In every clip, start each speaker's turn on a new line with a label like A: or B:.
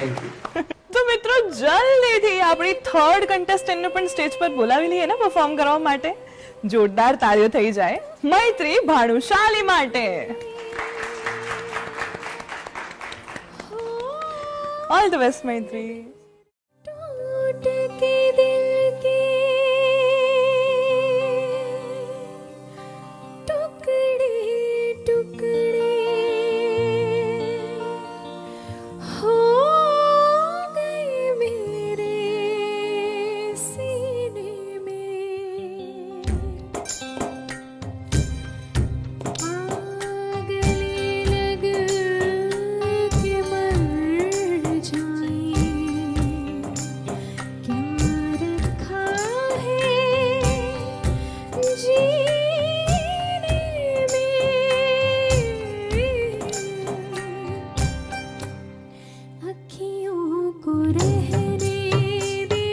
A: Thank you.
B: તો મિત્રો જલ્દીથી આપણી થર્ડ કન્ટેસ્ટન્ટને પણ સ્ટેજ પર બોલાવી લઈએ ને પરફોર્મ કરવા માટે. જોરદાર તાળીઓ થઈ જાય મૈત્રી ભાનુશાલી માટે. ऑल द बेस्ट मैत्री.
C: टूट के दिल के टुकड़े टुकड़े हो गए मेरे सीने में. आग लग के मर जाए क्या रखा है जीने में. अखियों को रहने दे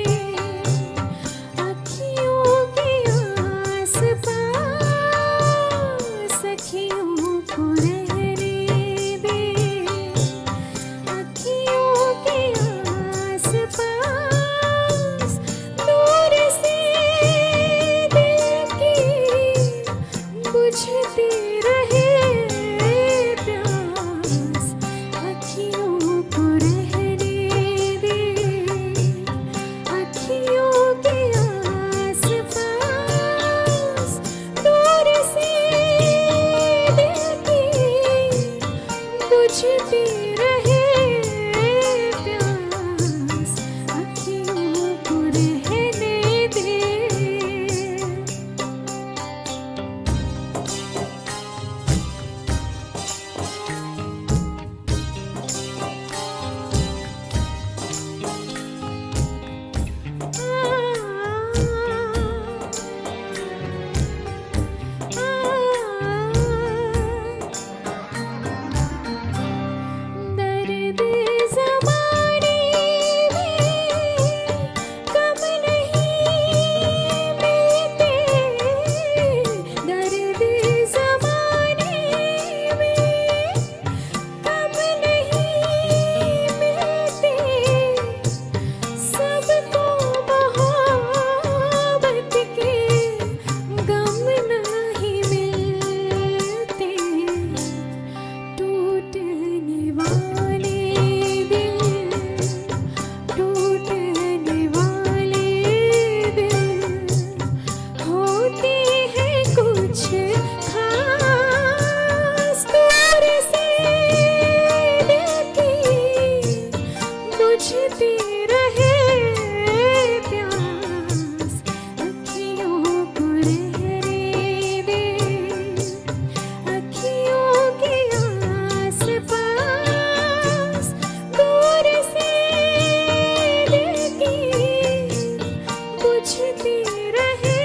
C: अखियों के आस पास. अखियों को रहने दे अखियों के आस पास. दूर से दिल की बुझती रहे प्यास. अखियों को रहने दे अखियों के आस पास. दूर से दिल की बुझती रहे प्यास. अखियों को रहने दे. दर्द ज़माने में कम नहीं मिलते. दर्द ज़माने में कम नहीं मिलते. सबको मोहब्बत के गम नहीं मिलते. टूटने वाले दिल टूटने वाले दिल होते हैं कुछ खास. दूर से दिल की बुझती रहे प्यास. अखियों को रहने दे अखियों के आस पास. दूर से दिल की बुझती रहे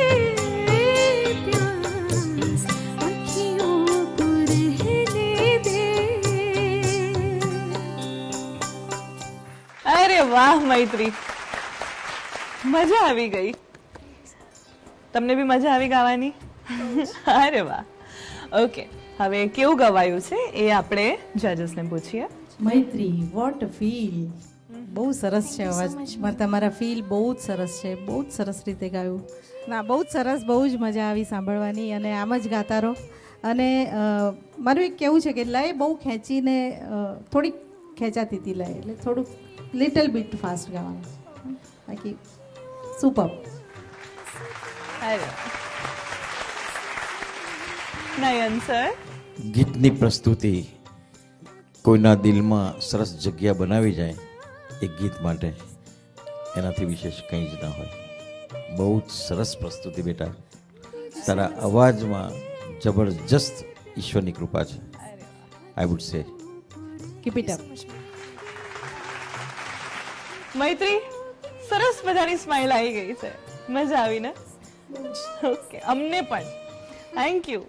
C: प्यास. अखियों को रहने दे.
B: અરે વાહ મૈત્રી, મજા આવી ગઈ. તમને બી મજા આવી ગાવાની? અરે વાહ. ઓકે, હવે કેવું ગવાયું છે એ આપણે જજેસને પૂછીએ.
D: મૈત્રી, વોટ ફીલ. બહુ સરસ છે અવાજ. તમારા ફીલ બહુ જ સરસ છે. બહુ જ સરસ રીતે ગાયું. ના, બહુ જ સરસ. બહુ જ મજા આવી સાંભળવાની અને આમ જ ગાતા રહો. અને મારું એક કહેવું છે કે લય બહુ ખેંચીને થોડીક ખેંચાતી હતી લય, એટલે થોડુંક લિટલ બીટ ફાસ્ટ ગાવાનું. બાકી સુપર.
B: અરે નયન સર.
E: ગીતની પ્રસ્તુતિ કોઈના દિલમાં સરસ જગ્યા બનાવી જાય એક ગીત માટે, એનાથી વિશેષ કંઈ જ ના હોય. બહુ જ સરસ પ્રસ્તુતિ બેટા. તારા અવાજમાં જબરજસ્ત ઈશ્વરની કૃપા છે. I would say
D: keep it up.
B: Maitri, સરસ મજાની સ્માઇલ આવી ગઈ છે. મજા આવી ને? ઓકે, અમને પણ. Thank you.